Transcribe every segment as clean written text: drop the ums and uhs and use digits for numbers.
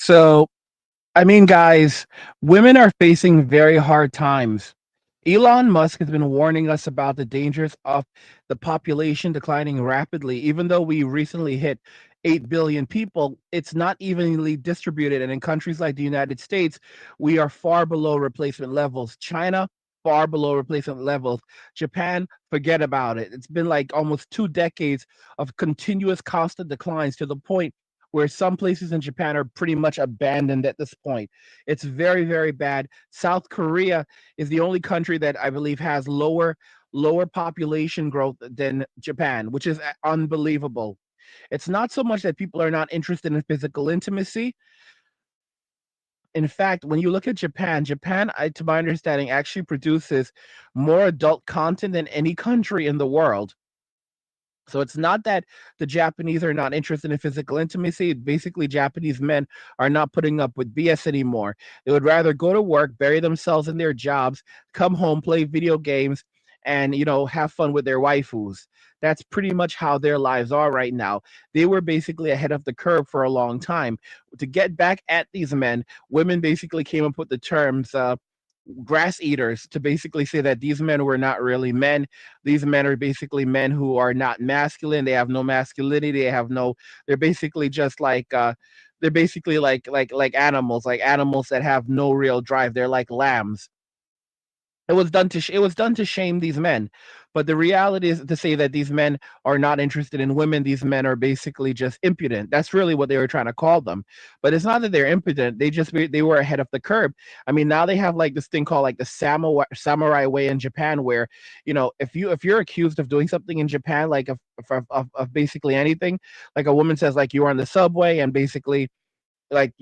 So, I mean, guys, women are facing very hard times. Elon Musk has been warning us about the dangers of the population declining rapidly. Even though we recently hit 8 billion people, it's not evenly distributed. And in countries like the United States, we are far below replacement levels. China, far below replacement levels. Japan, forget about it. It's been like almost 2 decades of continuous constant declines to the point where some places in Japan are pretty much abandoned at this point. It's very, very bad. South Korea is the only country that I believe has lower population growth than Japan, which is unbelievable. It's not so much that people are not interested in physical intimacy. In fact, when you look at Japan, to my understanding, actually produces more adult content than any country in the world. So it's not that the Japanese are not interested in physical intimacy. Basically, Japanese men are not putting up with BS anymore. They would rather go to work, bury themselves in their jobs, come home, play video games, and have fun with their waifus. That's pretty much how their lives are right now. They were basically ahead of the curve for a long time. To get back at these men, women basically came up with the terms grass eaters to basically say that these men were not really men. These men are basically men who are not masculine. They have no masculinity. They're basically just like they're basically like animals, like animals that have no real drive. They're like lambs. It was done to shame these men, but the reality is to say that these men are not interested in women. These men are basically just impudent. That's really what they were trying to call them. But it's not that they're impudent. They were ahead of the curve. I mean, now they have like this thing called like the samurai way in Japan, where if you're accused of doing something in Japan, like of basically anything, like a woman says like you were on the subway and basically like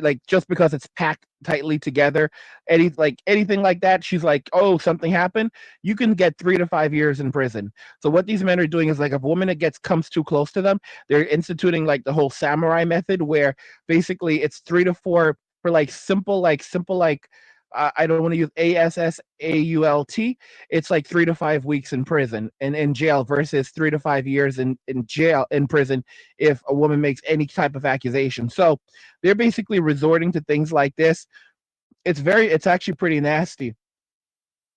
like just because it's packed tightly together, anything like that, she's like, oh, something happened, you can get 3 to 5 years in prison. So what these men are doing is like if a woman that gets comes too close to them, they're instituting like the whole samurai method, where basically it's 3 to 4 for simple like I don't want to use ASSAULT. It's like 3 to 5 weeks in prison and in jail versus 3 to 5 years in jail in prison if a woman makes any type of accusation. So they're basically resorting to things like this. It's actually pretty nasty.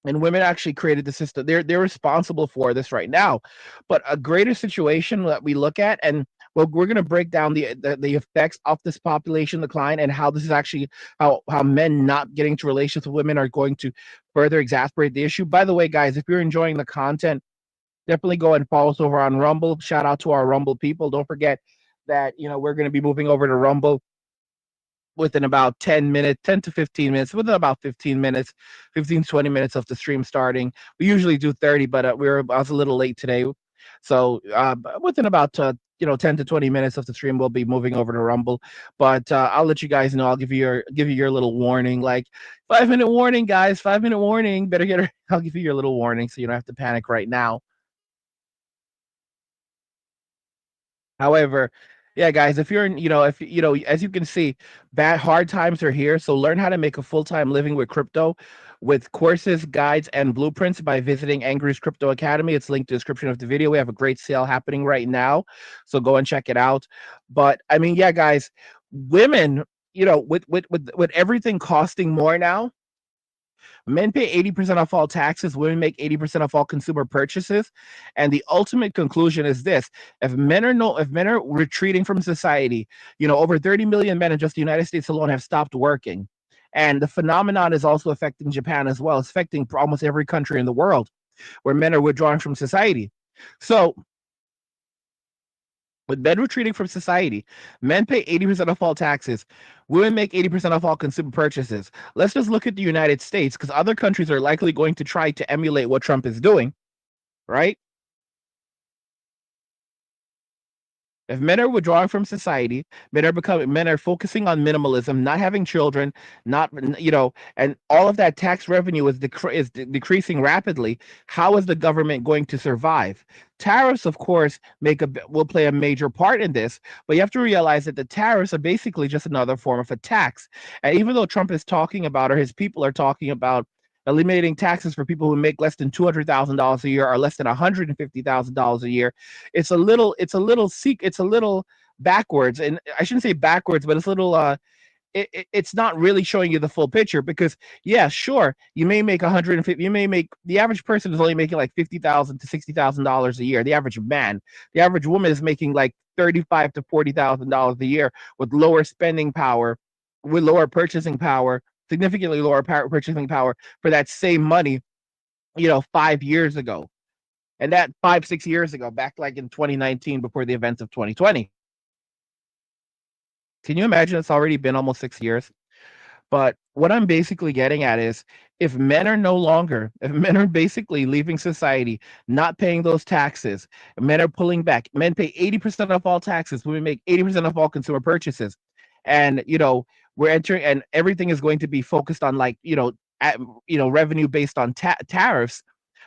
And women actually created the system. They're responsible for this right now. But a greater situation that we look at, and well, we're going to break down the effects of this population decline and how this is actually how men not getting to relations with women are going to further exacerbate the issue. By the way, guys, if you're enjoying the content, definitely go and follow us over on Rumble. Shout out to our Rumble people. Don't forget that we're going to be moving over to Rumble within about 10 minutes, 10 to 15 minutes, within about 15 minutes, 15 to 20 minutes of the stream starting. We usually do 30, but I was a little late today. So within about 10 to 20 minutes of the stream, we'll be moving over to Rumble. But I'll let you guys know. I'll give you your little warning, like 5 minute warning, guys. 5 minute warning. Better get her. I'll give you your little warning so you don't have to panic right now. However, yeah, guys, if you're in, if as you can see, bad hard times are here. So learn how to make a full-time living with crypto with courses, guides, and blueprints by visiting Angry's Crypto Academy. It's linked in the description of the video. We have a great sale happening right now. So go and check it out. But I mean, yeah, guys, women, with everything costing more now, men pay 80% off all taxes, women make 80% off all consumer purchases. And the ultimate conclusion is this: if men are retreating from society, over 30 million men in just the United States alone have stopped working. And the phenomenon is also affecting Japan as well. It's affecting almost every country in the world where men are withdrawing from society. So with men retreating from society, men pay 80% of all taxes. Women make 80% of all consumer purchases. Let's just look at the United States, because other countries are likely going to try to emulate what Trump is doing, right? If men are withdrawing from society, men are focusing on minimalism, not having children, not and all of that tax revenue is decreasing rapidly. How is the government going to survive? Tariffs, of course, will play a major part in this, but you have to realize that the tariffs are basically just another form of a tax. And even though Trump is talking about, or his people are talking about, eliminating taxes for people who make less than $200,000 a year or less than $150,000 a year, it's a little backwards, and I shouldn't say backwards, but it's a little it's not really showing you the full picture because yeah, sure, you may make 150, you may make, the average person is only making like 50,000 to $60,000 a year. The average man, the average woman is making like 35 to $40,000 a year with lower spending power, with lower purchasing power, significantly lower purchasing power for that same money, 5 years ago. And that 5, 6 years ago, back like in 2019, before the events of 2020. Can you imagine it's already been almost 6 years? But what I'm basically getting at is if men are basically leaving society, not paying those taxes, men are pulling back, men pay 80% of all taxes, women make 80% of all consumer purchases. And, we're entering, and everything is going to be focused on like, revenue based on tariffs,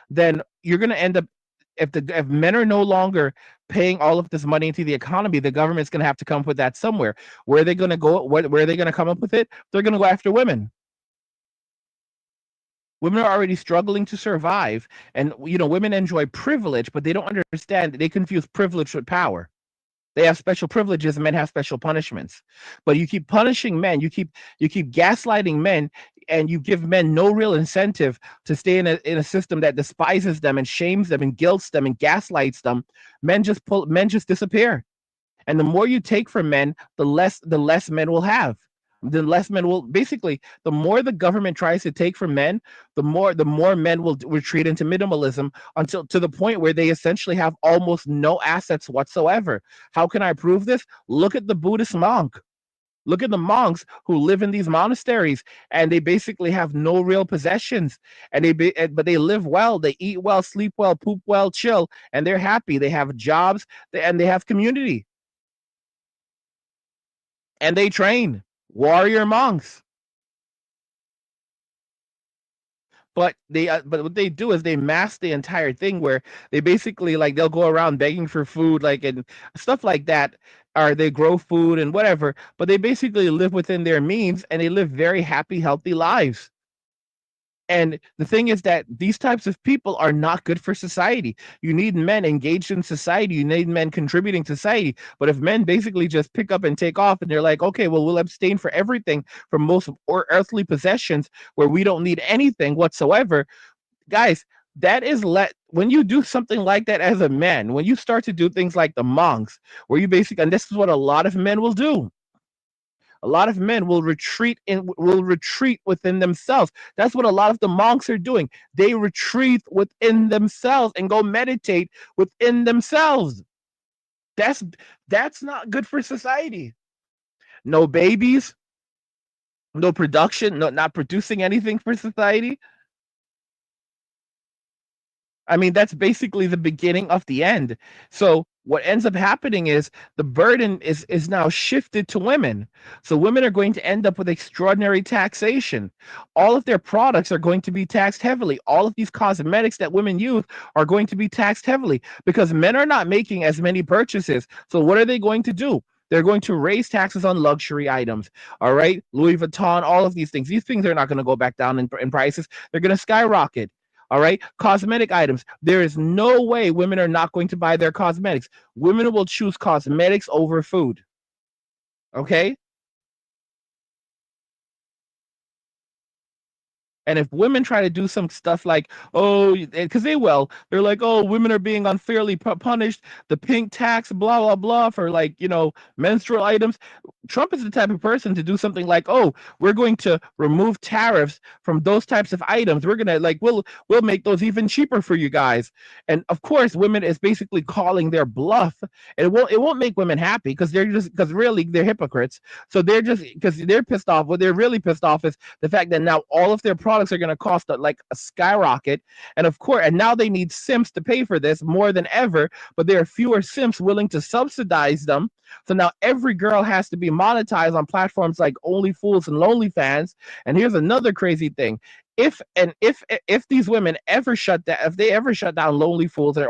then you're going to end up, if men are no longer paying all of this money into the economy, the government's going to have to come up with that somewhere. Where are they going to go? Where are they going to come up with it? They're going to go after women. Women are already struggling to survive, and women enjoy privilege, but they don't understand. They confuse privilege with power. They have special privileges, and men have special punishments. But you keep punishing men, you keep gaslighting men, and you give men no real incentive to stay in a system that despises them and shames them and guilts them and gaslights them. Men just disappear. And the more you take from men, the less men will have. The less men will, basically, the more the government tries to take from men, the more men will retreat into minimalism, until to the point where they essentially have almost no assets whatsoever. How can I prove this? Look at the Buddhist monk. Look at the monks who live in these monasteries, and they basically have no real possessions, but they live well, they eat well, sleep well, poop well, chill, and they're happy. They have jobs, and they have community, and they train warrior monks. But what they do is they mask the entire thing, where they basically, like, they'll go around begging for food, like, and stuff like that, or they grow food and whatever, but they basically live within their means, and they live very happy, healthy lives. And the thing is that these types of people are not good for society. You need men engaged in society. You need men contributing to society. But if men basically just pick up and take off, and they're like, okay, well, we'll abstain for everything, from most or earthly possessions, where we don't need anything whatsoever, guys, that is when you do something like that as a man, when you start to do things like the monks, where you basically, and this is what a lot of men will do, a lot of men will retreat within themselves. That's what a lot of the monks are doing. They retreat within themselves and go meditate within themselves. That's not good for society. No babies, no production, not producing anything for society. I mean, that's basically the beginning of the end. So what ends up happening is the burden is now shifted to women. So women are going to end up with extraordinary taxation. All of their products are going to be taxed heavily. All of these cosmetics that women use are going to be taxed heavily, because men are not making as many purchases. So what are they going to do? They're going to raise taxes on luxury items. All right, Louis Vuitton, all of these things. These things are not going to go back down in prices. They're going to skyrocket. All right. Cosmetic items. There is no way women are not going to buy their cosmetics. Women will choose cosmetics over food. Okay. And if women try to do some stuff like, oh, because they're like, oh, women are being unfairly punished, the pink tax, blah, blah, blah, for, like, menstrual items. Trump is the type of person to do something like, oh, we're going to remove tariffs from those types of items. We're gonna, like, we'll make those even cheaper for you guys. And of course, women is basically calling their bluff. And it won't make women happy, because really they're hypocrites. So they're just, because they're pissed off. What they're really pissed off is the fact that now all of their products are going to cost like a skyrocket. And of course, and now they need simps to pay for this more than ever, but there are fewer simps willing to subsidize them. So now every girl has to be monetized on platforms like OnlyFools and LonelyFans. And here's another crazy thing. If these women ever shut down, if they ever shut down LonelyFools or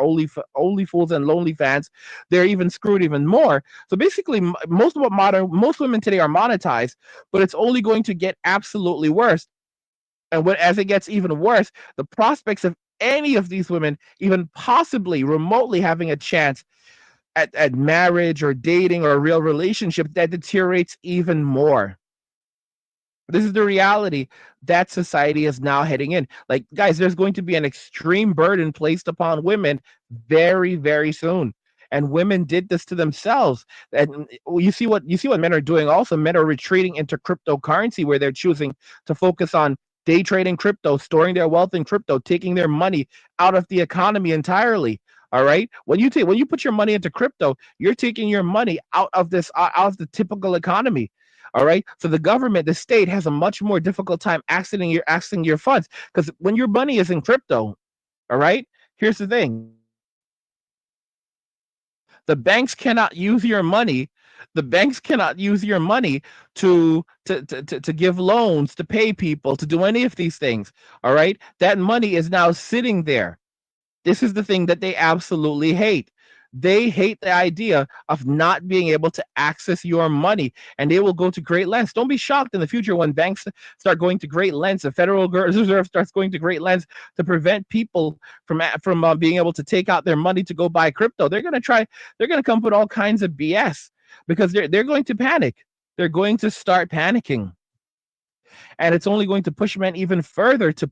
OnlyFools and LonelyFans, they're even screwed even more. So basically, most women today are monetized, but it's only going to get absolutely worse. And as it gets even worse, the prospects of any of these women even possibly remotely having a chance at marriage or dating or a real relationship, that deteriorates even more. This is the reality that society is now heading in. Like, guys, there's going to be an extreme burden placed upon women very, very soon. And women did this to themselves. And you see what men are doing also. Men are retreating into cryptocurrency where they're choosing to focus on day trading crypto, storing their wealth in crypto, taking their money out of the economy entirely. All right. When you put your money into crypto, you're taking your money out of the typical economy. All right. So the government, the state has a much more difficult time accessing your funds because when your money is in crypto, all right, here's the thing. The banks cannot use your money. The banks cannot use your money to give loans, to pay people, to do any of these things. All right. That money is now sitting there. This is the thing that they absolutely hate. They hate the idea of not being able to access your money, and they will go to great lengths. Don't be shocked in the future when banks start going to great lengths. The Federal Reserve starts going to great lengths to prevent people from being able to take out their money to go buy crypto. They're going to try. They're going to come up with all kinds of BS because they're going to panic. They're going to start panicking, and it's only going to push men even further to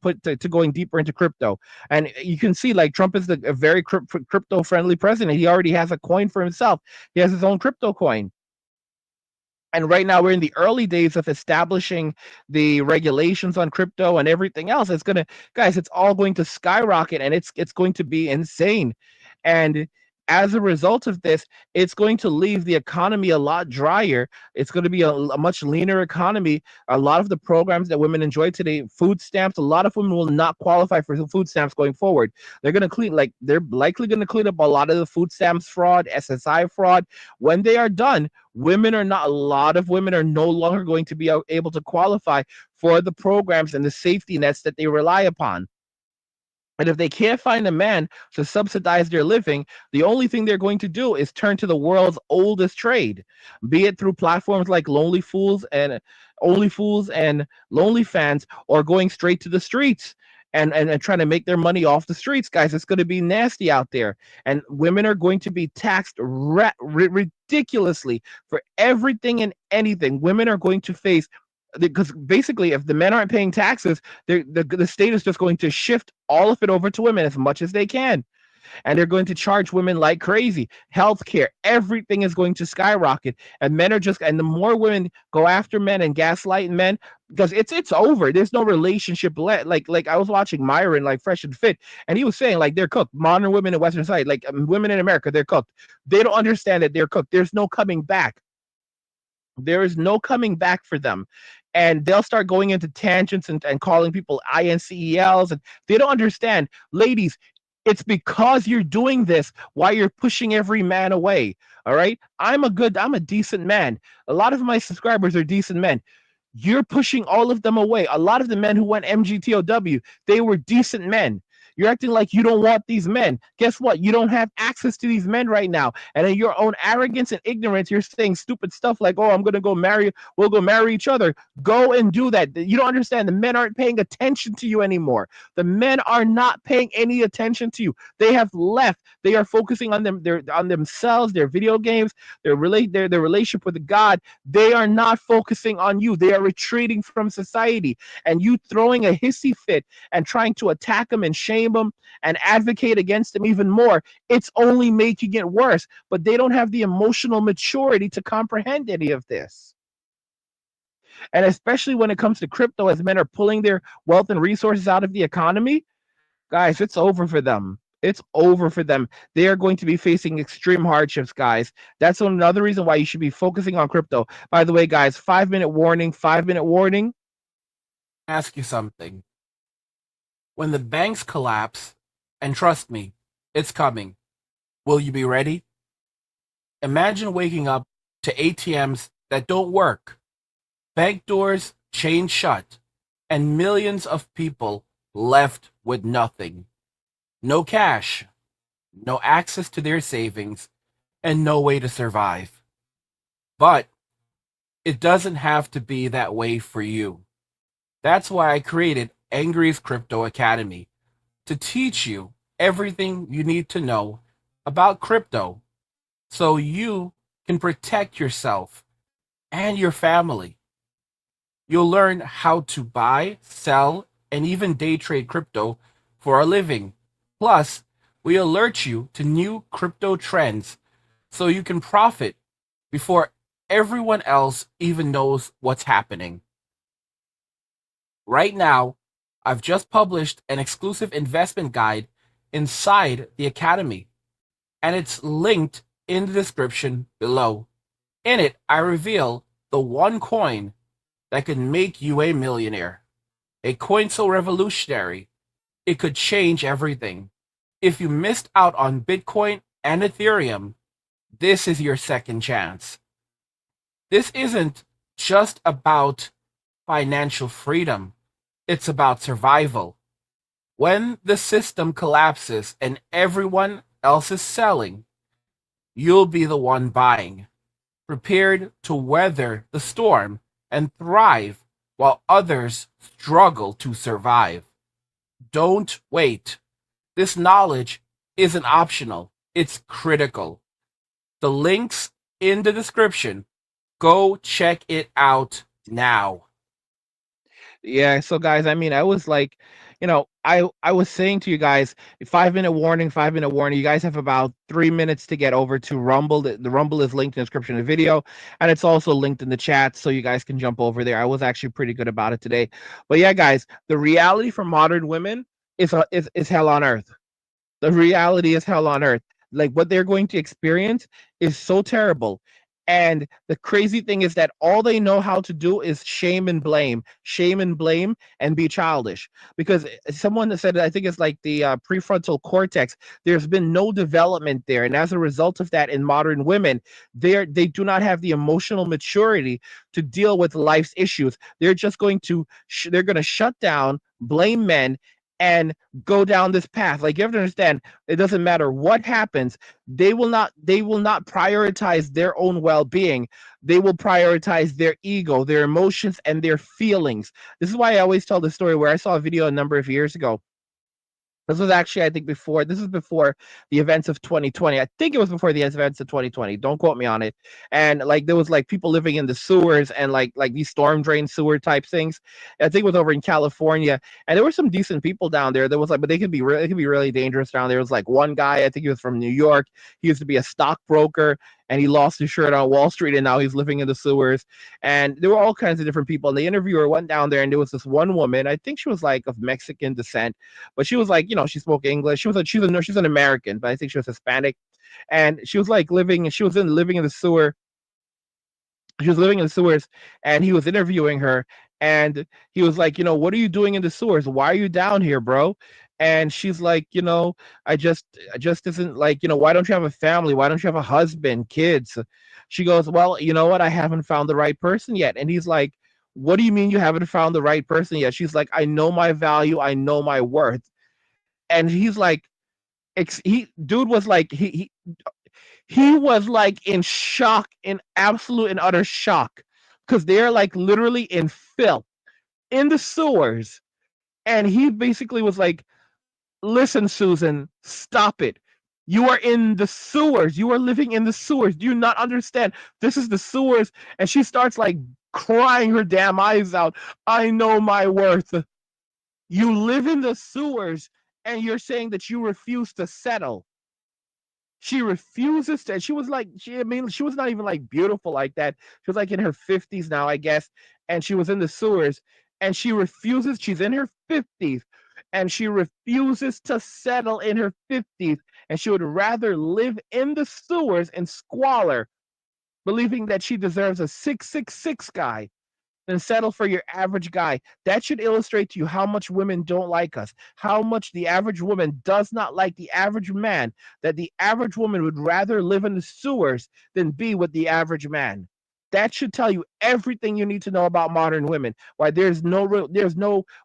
going deeper into crypto. And you can see, like, Trump is a very crypto friendly president. He already has a coin for himself. He has his own crypto coin. And right now we're in the early days of establishing the regulations on crypto and everything else. It's gonna, guys, it's all going to skyrocket, and it's going to be insane. And as a result of this, it's going to leave the economy a lot drier. It's going to be a much leaner economy. A lot of the programs that women enjoy today, food stamps, a lot of women will not qualify for food stamps going forward. They're likely going to clean up a lot of the food stamps fraud, SSI fraud. When they are done, a lot of women are no longer going to be able to qualify for the programs and the safety nets that they rely upon. And if they can't find a man to subsidize their living, the only thing they're going to do is turn to the world's oldest trade, be it through platforms like Lonely Fools and Lonely Fans, or going straight to the streets and trying to make their money off the streets, guys. It's going to be nasty out there. And women are going to be taxed ridiculously for everything and anything. Women are going to face, because basically, if the men aren't paying taxes, the state is just going to shift all of it over to women as much as they can. And they're going to charge women like crazy. Healthcare, everything is going to skyrocket. And and the more women go after men and gaslight men, because it's over. There's no relationship left. Like I was watching Myron, like Fresh and Fit, and he was saying, like, they're cooked. Modern women in Western society, like, women in America, they're cooked. They don't understand that they're cooked. There's no coming back. There is no coming back for them. And they'll start going into tangents and calling people INCELs. And they don't understand. Ladies, it's because you're doing this why you're pushing every man away. All right. I'm a decent man. A lot of my subscribers are decent men. You're pushing all of them away. A lot of the men who went MGTOW, they were decent men. You're acting like you don't want these men. Guess what? You don't have access to these men right now. And in your own arrogance and ignorance, you're saying stupid stuff like, oh, I'm going to go marry, we'll go marry each other. Go and do that. You don't understand. The men aren't paying attention to you anymore. The men are not paying any attention to you. They have left. They are focusing on on themselves, their video games, their relationship with God. They are not focusing on you. They are retreating from society. And you throwing a hissy fit and trying to attack them and shame them and advocate against them even more, it's only making it worse. But they don't have the emotional maturity to comprehend any of this. And especially when it comes to crypto, as men are pulling their wealth and resources out of the economy, guys, it's over for them. It's over for them. They are going to be facing extreme hardships, guys. That's another reason why you should be focusing on crypto. By the way, guys, 5-minute warning, 5-minute warning. Ask you something. When the banks collapse, and trust me, it's coming, will you be ready? Imagine waking up to ATMs that don't work, bank doors chained shut, and millions of people left with nothing. No cash, no access to their savings, and no way to survive. But it doesn't have to be that way for you. That's why I created Angry's Crypto Academy, to teach you everything you need to know about crypto, so you can protect yourself and your family. You'll learn how to buy, sell, and even day trade crypto for a living. Plus, we alert you to new crypto trends so you can profit before everyone else even knows what's happening. Right now, I've just published an exclusive investment guide inside the Academy, and it's linked in the description below. In it, I reveal the one coin that could make you a millionaire. A coin so revolutionary, it could change everything. If you missed out on Bitcoin and Ethereum, this is your second chance. This isn't just about financial freedom, it's about survival. When the system collapses and everyone else is selling, you'll be the one buying, prepared to weather the storm and thrive while others struggle to survive. Don't wait. This knowledge isn't optional, it's critical. The link's in the description. Go check it out now. Yeah, so guys, I mean, I was like, I was saying to you guys, 5 minute warning, 5 minute warning. You guys have about 3 minutes to get over to Rumble. The Rumble is linked in the description of the video, and it's also linked in the chat, so you guys can jump over there. I was actually pretty good about it today. But yeah, guys, the reality for modern women is hell on earth. The reality is hell on earth. Like what they're going to experience is so terrible. And the crazy thing is that all they know how to do is shame and blame, and be childish. Because someone said, I think it's like the prefrontal cortex. There's been no development there, and as a result of that, in modern women, they do not have the emotional maturity to deal with life's issues. They're just going to they're going to shut down, blame men, and go down this path. Like, you have to understand, it doesn't matter what happens, they will not prioritize their own well-being. They will prioritize their ego, their emotions, and their feelings. This is why I always tell the story where I saw a video a number of years ago. This was actually, I think, before. This was before the events of 2020. I think it was before the events of 2020. Don't quote me on it. And like, there was like people living in the sewers, and like these storm drain sewer type things. I think it was over in California, and there were some decent people down there. There was like, but they could be really dangerous down there. There was like one guy, I think he was from New York. He used to be a stockbroker, and he lost his shirt on Wall Street, and now he's living in the sewers. And there were all kinds of different people. And the interviewer went down there, and there was this one woman. I think she was like of Mexican descent, but she was like, she spoke English. She's an American, but I think she was Hispanic. And she was like living in the sewer. She was living in the sewers, and he was interviewing her, and he was like, what are you doing in the sewers? Why are you down here, bro? And she's like, I just isn't like, why don't you have a family? Why don't you have a husband, kids? She goes, well, you know what? I haven't found the right person yet. And he's like, what do you mean you haven't found the right person yet? She's like, I know my value. I know my worth. And he's like, he dude was like, he was like in shock, in absolute and utter shock, because they're like literally in filth in the sewers. And he basically was like, listen, Susan, stop it. You are in the sewers. You are living in the sewers. Do you not understand? This is the sewers. And she starts like crying her damn eyes out. I know my worth. You live in the sewers, and you're saying that you refuse to settle. She refuses to. She was like, I mean, she was not even like beautiful like that. She was like in her 50s now, I guess. And she was in the sewers, and she refuses. She's in her 50s, and she refuses to settle in her 50s. And she would rather live in the sewers in squalor, believing that she deserves a 666 guy, than settle for your average guy. That should illustrate to you how much women don't like us, how much the average woman does not like the average man, that the average woman would rather live in the sewers than be with the average man. That should tell you everything you need to know about modern women. Why there's no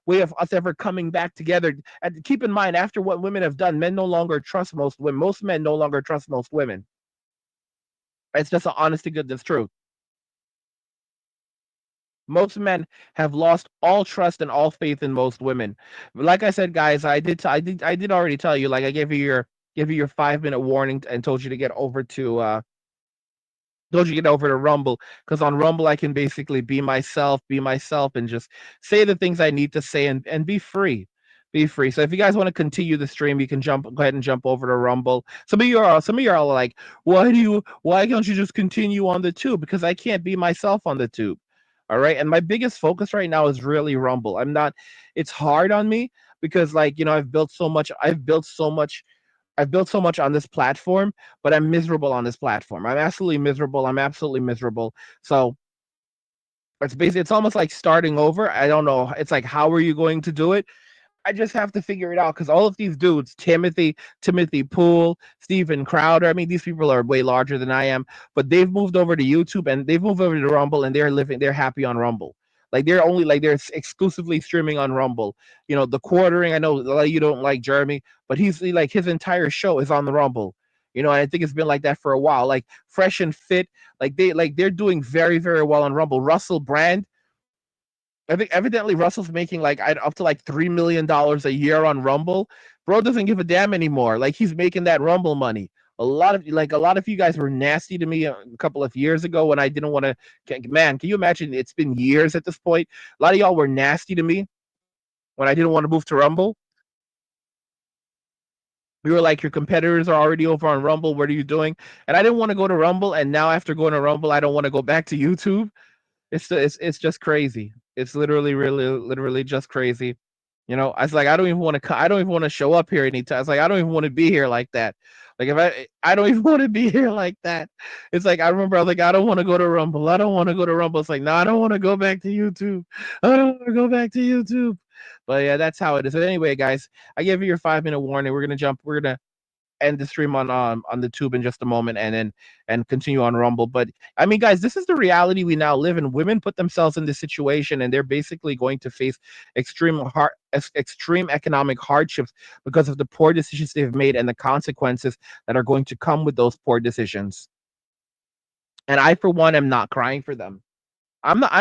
way of us ever coming back together. And keep in mind, after what women have done, men no longer trust most women. Most men no longer trust most women. It's just an honest to goodness truth. Most men have lost all trust and all faith in most women. Like I said, guys, I did already tell you. Like, I gave you your 5 minute warning and told you to get over to Don't you get over to Rumble, because on Rumble I can basically be myself, and just say the things I need to say, and be free. Be free. So if you guys want to continue the stream, you can go ahead and jump over to Rumble. Some of you are all like, why can't you just continue on the tube? Because I can't be myself on the tube. All right. And my biggest focus right now is really Rumble. I'm not It's hard on me because, like, I've built so much on this platform, but I'm miserable on this platform. I'm absolutely miserable. I'm absolutely miserable. So it's almost like starting over. I don't know. It's like, how are you going to do it? I just have to figure it out, because all of these dudes, Timothy Poole, Steven Crowder, I mean, these people are way larger than I am, but they've moved over to YouTube, and they've moved over to Rumble, and they're happy on Rumble. They're exclusively streaming on Rumble. The quartering, I know a lot of you don't like Jeremy, but he's like, his entire show is on the Rumble. I think it's been like that for a while. Like Fresh and Fit, they're doing very, very well on Rumble. Russell Brand, I think evidently Russell's making like up to like $3 million a year on Rumble. Bro doesn't give a damn anymore. Like, he's making that Rumble money. A lot of you guys were nasty to me a couple of years ago when I didn't want to. Man, can you imagine? It's been years at this point. A lot of y'all were nasty to me when I didn't want to move to Rumble. We were like, your competitors are already over on Rumble. What are you doing? And I didn't want to go to Rumble. And now, after going to Rumble, I don't want to go back to YouTube. It's just crazy. It's literally, really, literally just crazy. I was like, I don't even want to show up here anytime. It's like, I don't even want to be here like that. Like, if I don't even want to be here like that. It's like, I remember I was like, I don't want to go to Rumble. I don't want to go to Rumble. It's like, no, I don't want to go back to YouTube. I don't want to go back to YouTube. But yeah, that's how it is. But anyway, guys, I gave you your 5 minute warning. We're gonna end the stream on the tube in just a moment, and continue on Rumble. But I mean, guys, this is the reality we now live in. Women put themselves in this situation, and they're basically going to face extreme economic hardships because of the poor decisions they've made and the consequences that are going to come with those poor decisions. And I, for one, am not crying for them. I'm not.